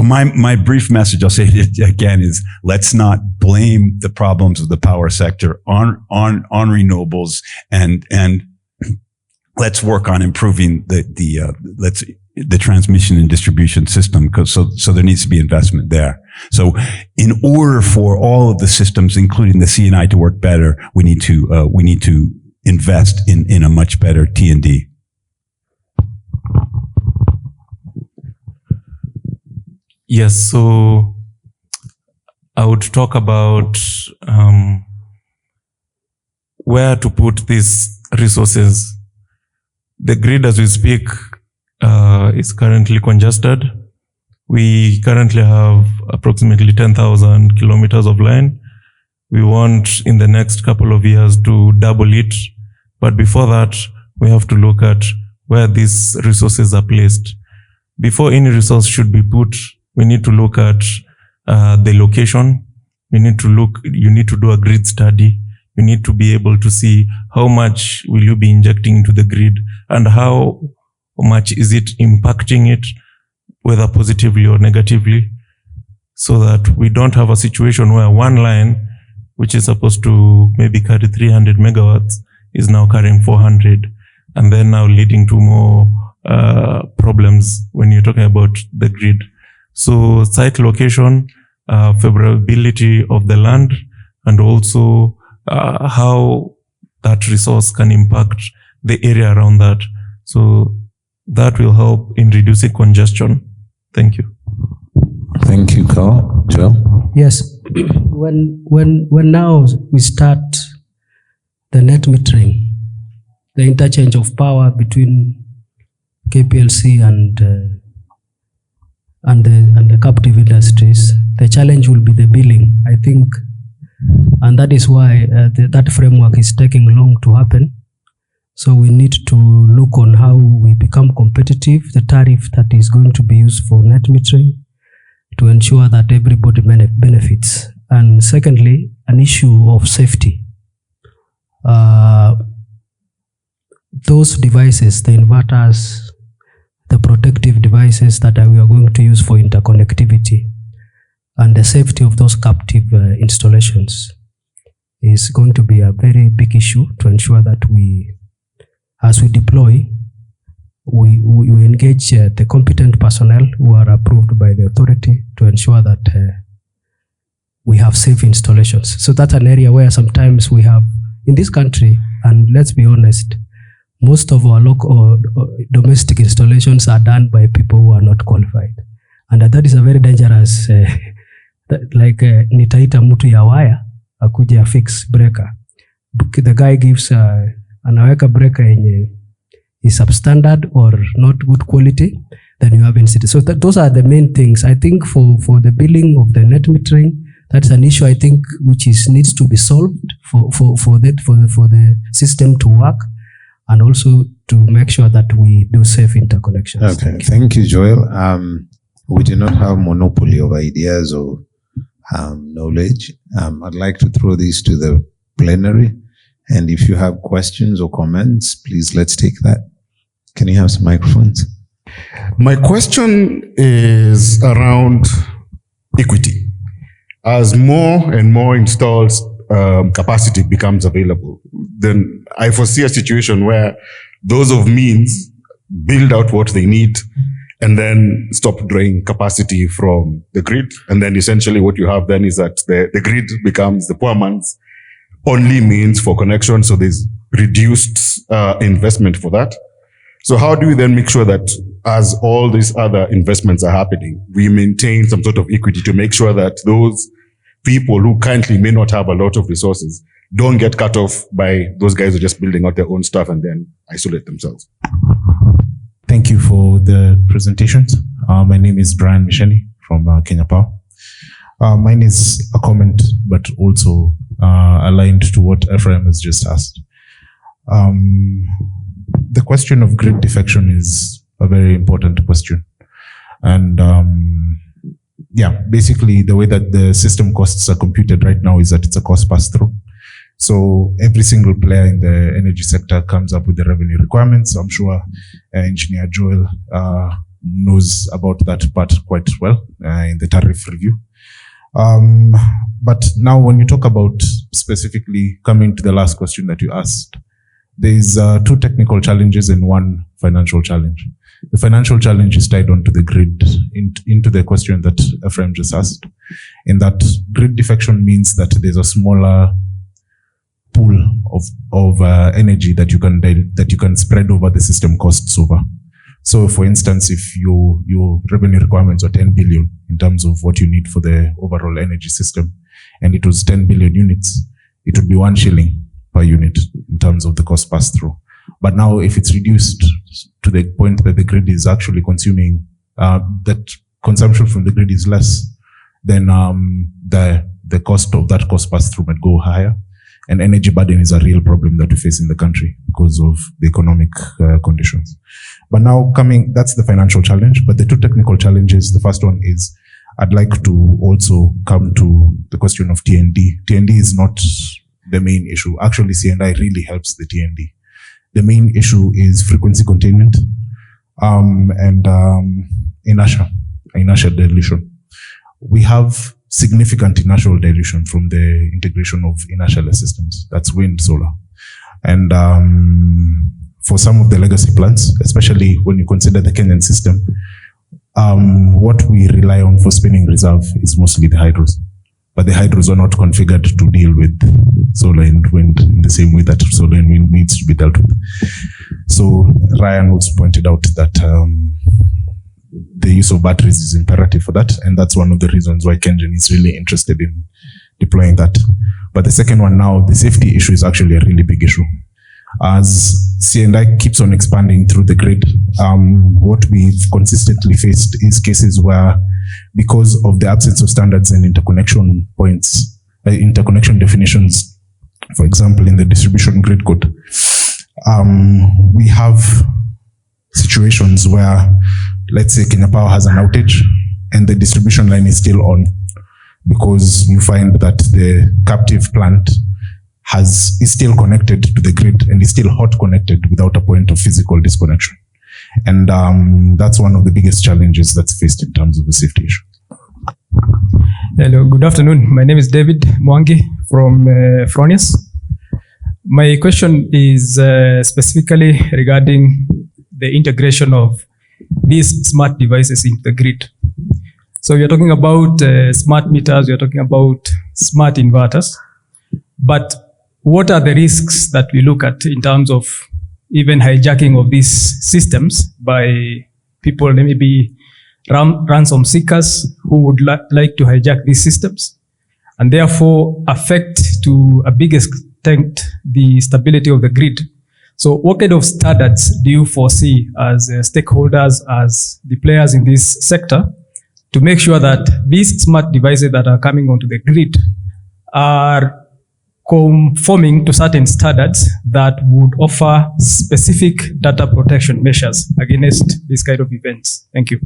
my brief message, I'll say it again, is let's not blame the problems of the power sector on renewables, and let's work on improving the transmission and distribution system, so there needs to be investment there. So in order for all of the systems, including the C&I, to work better, we need to invest in a much better T&D. Yes, so I would talk about where to put these resources. The grid, as we speak, is currently congested. We currently have approximately 10,000 kilometers of line. We want in the next couple of years to double it. But before that, we have to look at where these resources are placed. Before any resource should be put, we need to look at the location. You need to do a grid study. You need to be able to see how much will you be injecting into the grid, and how much is it impacting it, whether positively or negatively, so that we don't have a situation where one line, which is supposed to maybe carry 300 megawatts, is now carrying 400, and then now leading to more problems when you're talking about the grid. So site location, favorability of the land, and also how that resource can impact the area around that. So that will help in reducing congestion. Thank you. Thank you, Carl. Joel? Yes. When now we start the net metering, the interchange of power between KPLC and the captive industries, the challenge will be the billing, I think, and that is why that framework is taking long to happen. So we need to look on how we become competitive, the tariff that is going to be used for net metering, to ensure that everybody benefits. And secondly, an issue of safety. Those devices, the inverters, the protective devices that we are going to use for interconnectivity, and the safety of those captive installations is going to be a very big issue to ensure that as we deploy, we engage the competent personnel who are approved by the authority to ensure that we have safe installations. So that's an area where sometimes we have, in this country, and let's be honest, most of our local or domestic installations are done by people who are not qualified. And that is a very dangerous, nitaita mtu ya waya, akuja fix breaker. The guy gives, anaweka breaker yenye is substandard or not good quality, then you have incidents. So those are the main things. I think for the billing of the net metering, that's an issue I think which needs to be solved for the system to work, and also to make sure that we do safe interconnections. Okay, thank you, Joel. We do not have monopoly of ideas or knowledge. I'd like to throw these to the plenary, and if you have questions or comments, please let's take that. Can you have some microphones? My question is around equity. As more and more installed capacity becomes available, then I foresee a situation where those of means build out what they need and then stop drawing capacity from the grid. And then essentially what you have then is that the grid becomes the poor man's only means for connection. So there's reduced investment for that. So how do we then make sure that as all these other investments are happening, we maintain some sort of equity to make sure that those people who currently may not have a lot of resources don't get cut off by those guys who are just building out their own stuff and then isolate themselves? Thank you for the presentations. My name is Brian Misheni from Kenya Power. Mine is a comment, but also aligned to what Ephraim has just asked. The question of grid defection is a very important question. And basically the way that the system costs are computed right now is that it's a cost pass-through. So every single player in the energy sector comes up with the revenue requirements. I'm sure Engineer Joel knows about that part quite well in the tariff review. But now when you talk about specifically coming to the last question that you asked, there's two technical challenges and one financial challenge. The financial challenge is tied onto the grid, into the question that Ephraim just asked. In that grid defection means that there's a smaller pool of energy that you can spread over the system costs over. So for instance, if your revenue requirements are 10 billion in terms of what you need for the overall energy system, and it was 10 billion units, it would be 1 shilling per unit in terms of the cost pass-through. But now if it's reduced to the point that the grid is actually consuming, that consumption from the grid is less, then the cost of that cost pass-through might go higher. And energy burden is a real problem that we face in the country because of the economic conditions. But now that's the financial challenge. But the two technical challenges, the first one is, I'd like to also come to the question of TND. TND is not the main issue. Actually, C&I really helps the TND. The main issue is frequency containment and inertial dilution. We have significant inertial dilution from the integration of inertial systems. That's wind, solar. And for some of the legacy plants, especially when you consider the Kenyan system, what we rely on for spinning reserve is mostly the hydros. But the hydros are not configured to deal with solar and wind in the same way that solar and wind needs to be dealt with. So Ryan also pointed out that the use of batteries is imperative for that, and that's one of the reasons why Kengen is really interested in deploying that. But the second one now, the safety issue is actually a really big issue. As C&I keeps on expanding through the grid, what we've consistently faced is cases where, because of the absence of standards and interconnection points, interconnection definitions, for example, in the distribution grid code, we have situations where, let's say Kenya Power has an outage and the distribution line is still on, because you find that the captive plant is still connected to the grid and is still hot connected without a point of physical disconnection. And that's one of the biggest challenges that's faced in terms of the safety issue. Hello, good afternoon. My name is David Mwangi from Fronius. My question is specifically regarding the integration of these smart devices into the grid. So we are talking about smart meters, we are talking about smart inverters, but what are the risks that we look at in terms of even hijacking of these systems by people, maybe ransom seekers who would like to hijack these systems and therefore affect to a big extent the stability of the grid? So what kind of standards do you foresee as stakeholders, as the players in this sector, to make sure that these smart devices that are coming onto the grid are conforming to certain standards that would offer specific data protection measures against this kind of events? Thank you.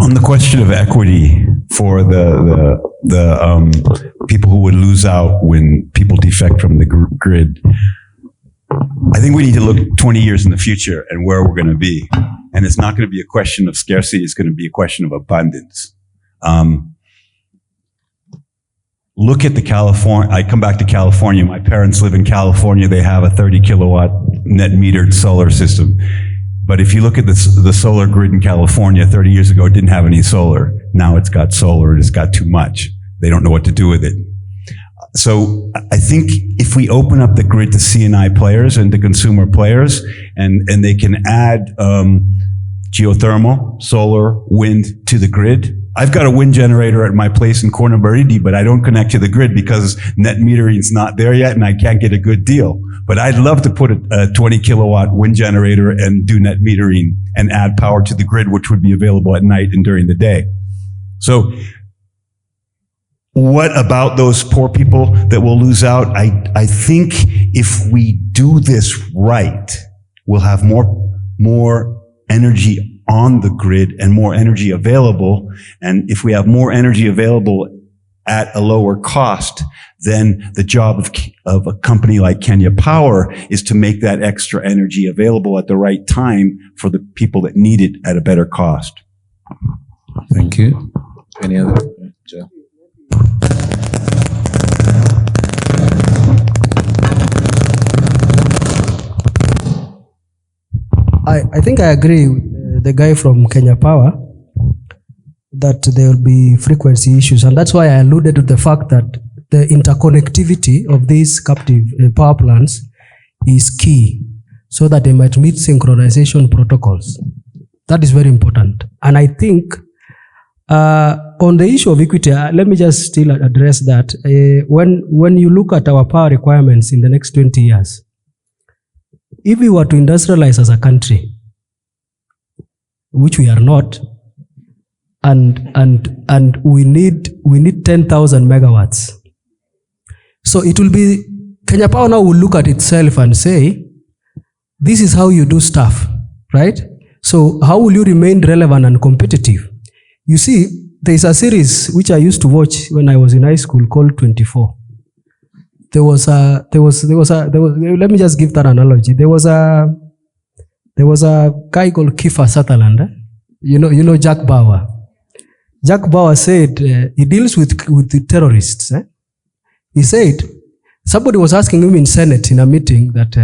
On the question of equity for the people who would lose out when people defect from the grid, I think we need to look 20 years in the future and where we're going to be. And it's not going to be a question of scarcity, it's going to be a question of abundance. Look at the California, I come back to California, my parents live in California, they have a 30 kilowatt net metered solar system. But if you look at the solar grid in California, 30 years ago, it didn't have any solar. Now it's got solar, it's got too much. They don't know what to do with it. So I think if we open up the grid to C&I players and to consumer players, and they can add geothermal, solar, wind to the grid. I've got a wind generator at my place in Corner Baridi, but I don't connect to the grid because net metering's not there yet and I can't get a good deal. But I'd love to put a 20 kilowatt wind generator and do net metering and add power to the grid, which would be available at night and during the day. So what about those poor people that will lose out? I think if we do this right, we'll have more energy on the grid and more energy available. And if we have more energy available at a lower cost, then the job of a company like Kenya Power is to make that extra energy available at the right time for the people that need it at a better cost. Thank you. Any other? Joe? I think I agree with the guy from Kenya Power that there will be frequency issues, and that's why I alluded to the fact that the interconnectivity of these captive power plants is key, so that they might meet synchronization protocols. That is very important. And I think on the issue of equity, let me just still address that. When you look at our power requirements in the next 20 years, if we were to industrialize as a country, which we are not, and we need 10,000 megawatts. So it will be, Kenya Power now will look at itself and say, this is how you do stuff, right? So how will you remain relevant and competitive? You see, there is a series which I used to watch when I was in high school called 24. Let me just give that analogy. There was a guy called Kiefer Sutherland. You know Jack Bauer. Jack Bauer said he deals with the terrorists. He said, somebody was asking him in Senate in a meeting that,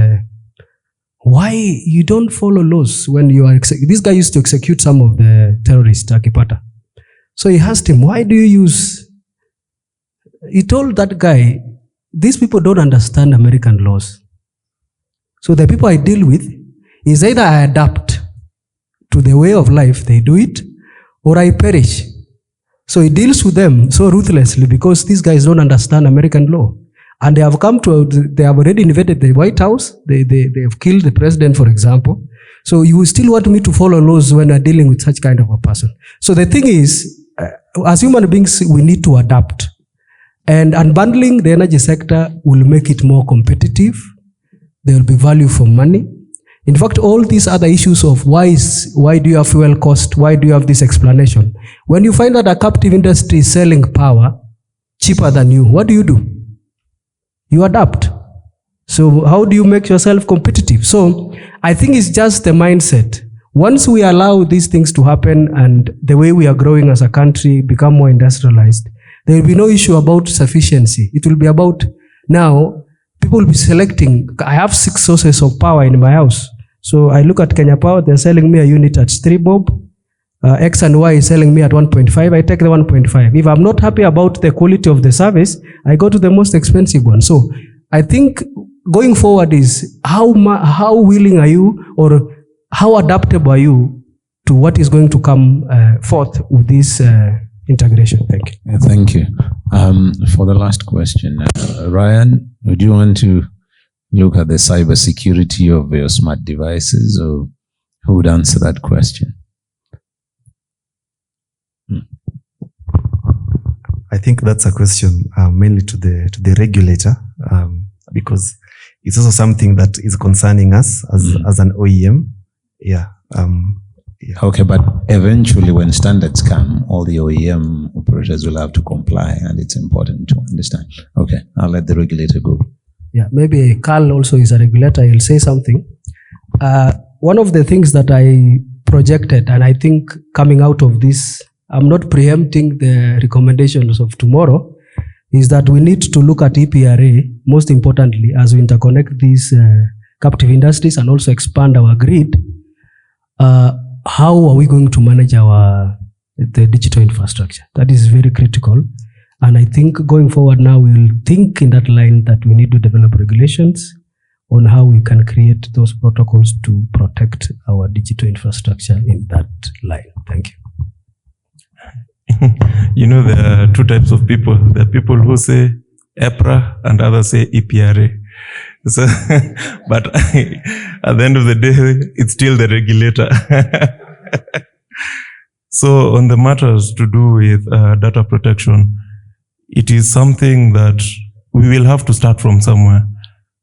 why you don't follow laws when you are this guy used to execute some of the terrorists, Akipata. So he asked him, why do you use, he told that guy, these people don't understand American laws. So the people I deal with is either I adapt to the way of life they do it, or I perish. So he deals with them so ruthlessly because these guys don't understand American law. And they have they have already invaded the White House. They have killed the president, for example. So you still want me to follow laws when I'm dealing with such kind of a person. So the thing is, as human beings, we need to adapt. And unbundling the energy sector will make it more competitive. There will be value for money. In fact, all these other issues of why do you have fuel cost? Why do you have this explanation? When you find that a captive industry is selling power cheaper than you, what do? You adapt. So how do you make yourself competitive? So I think it's just the mindset. Once we allow these things to happen and the way we are growing as a country become more industrialized, there will be no issue about sufficiency. It will be about now people will be selecting. I have 6 sources of power in my house. So I look at Kenya Power, they're selling me a unit at 3 bob. X and Y is selling me at 1.5. I take the 1.5. If I'm not happy about the quality of the service, I go to the most expensive one. So I think going forward is how willing are you, or how adaptable are you to what is going to come forth with this integration? Thank you. Yeah, thank you. For the last question, Ryan, would you want to look at the cybersecurity of your smart devices, or who would answer that question? I think that's a question mainly to the regulator, because it's also something that is concerning us as an OEM. Yeah. Okay, but eventually when standards come, all the OEM operators will have to comply, and it's important to understand. Okay, I'll let the regulator go. Yeah, maybe Carl also is a regulator. He'll say something. One of the things that I projected, and I think coming out of this, I'm not preempting the recommendations of tomorrow, is that we need to look at EPRA, most importantly, as we interconnect these captive industries and also expand our grid. How are we going to manage the digital infrastructure? That is very critical. And I think going forward now, we will think in that line that we need to develop regulations on how we can create those protocols to protect our digital infrastructure in that line. Thank you. You know, there are 2 types of people. There are people who say EPRA and others say EPRA. So, but at the end of the day, it's still the regulator. So on the matters to do with data protection, it is something that we will have to start from somewhere.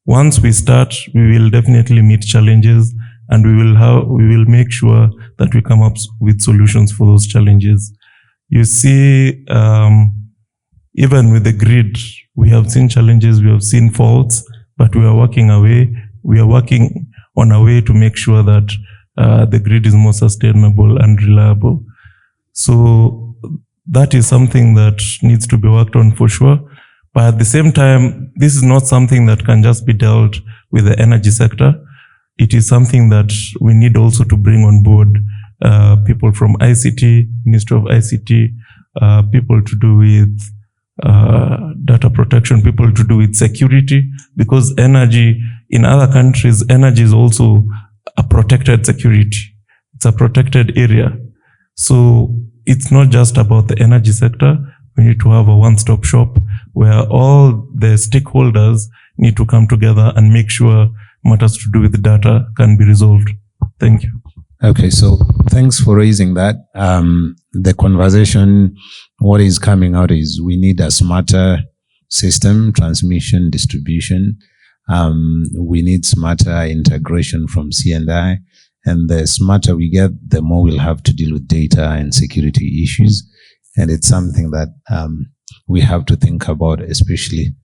Once we start, we will definitely meet challenges, and we will make sure that we come up with solutions for those challenges. You see, even with the grid, we have seen challenges, we have seen faults, but we are working on a way to make sure that the grid is more sustainable and reliable. So that is something that needs to be worked on for sure. But at the same time, this is not something that can just be dealt with the energy sector. It is something that we need also to bring on board people from ICT, Ministry of ICT, people to do with data protection, people to do with security, because energy, in other countries, energy is also a protected security. It's a protected area. So it's not just about the energy sector. We need to have a one-stop shop where all the stakeholders need to come together and make sure matters to do with the data can be resolved. Thank you. Okay, so thanks for raising that. The conversation, what is coming out is we need a smarter system, transmission, distribution. We need smarter integration from C&I. And the smarter we get, the more we'll have to deal with data and security issues. And it's something that we have to think about, especially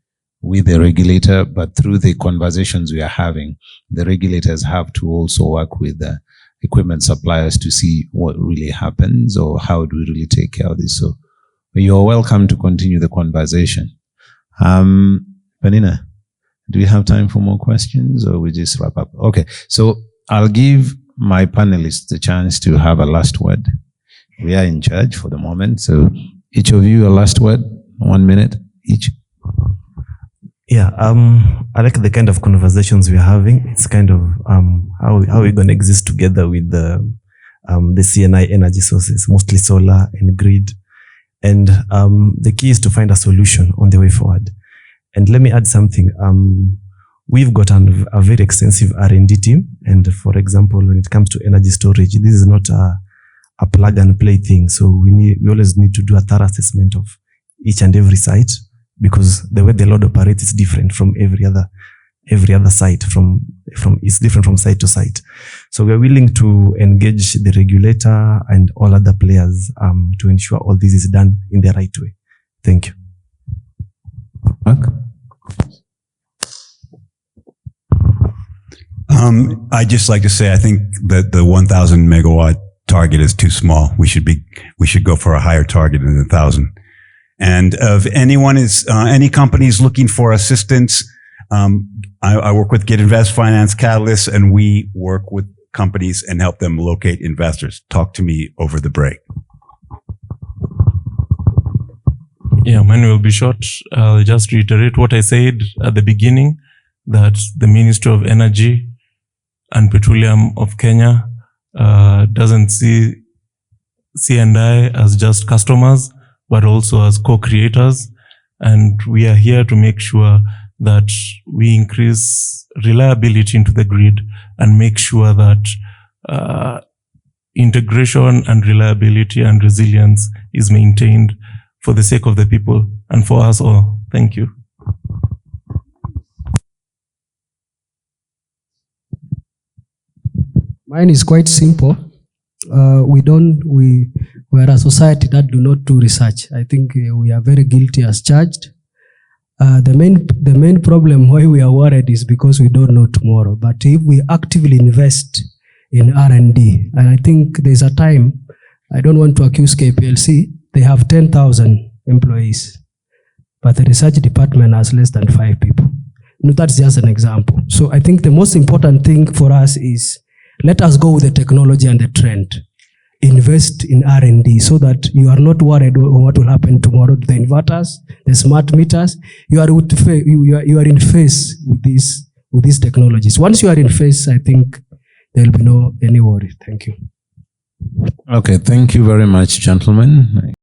with the regulator. But through the conversations we are having, the regulators have to also work with the equipment suppliers to see what really happens, or how do we really take care of this. So you're welcome to continue the conversation. Penina, Do we have time for more questions, or we just wrap up? Okay, so I'll give my panelists the chance to have a last word. We are in charge for the moment, so each of you a last word, 1 minute each. Yeah, I like the kind of conversations we're having. It's kind of how we're going to exist together with the CNI energy sources, mostly solar and grid. And the key is to find a solution on the way forward. And let me add something. We've got a very extensive R&D team. And for example, when it comes to energy storage, this is not a plug and play thing. So we always need to do a thorough assessment of each and every site, because the way the load operates is different from every other site. It's different from site to site. So we're willing to engage the regulator and all other players to ensure all this is done in the right way. Thank you. Mark? I'd just like to say, I think that the 1,000 megawatt target is too small. We should go for a higher target than 1,000. And if any companies looking for assistance, I work with Get Invest, Finance Catalyst, and we work with companies and help them locate investors. Talk to me over the break. Yeah, mine will be short. I'll just reiterate what I said at the beginning, that the Ministry of Energy and Petroleum of Kenya doesn't see C&I as just customers, but also as co-creators. And we are here to make sure that we increase reliability into the grid and make sure that integration and reliability and resilience is maintained for the sake of the people and for us all. Thank you. Mine is quite simple. We're a society that do not do research. I think we are very guilty as charged. The main problem why we are worried is because we don't know tomorrow. But if we actively invest in R&D, and I think there's a time, I don't want to accuse KPLC, they have 10,000 employees, but the research department has less than 5 people. No, that's just an example. So I think the most important thing for us is, let us go with the technology and the trend. Invest in R&D so that you are not worried what will happen tomorrow to the inverters, the smart meters. You are in phase with these technologies. Once you are in phase, I think there will be no any worry. Thank you. Okay, thank you very much, gentlemen.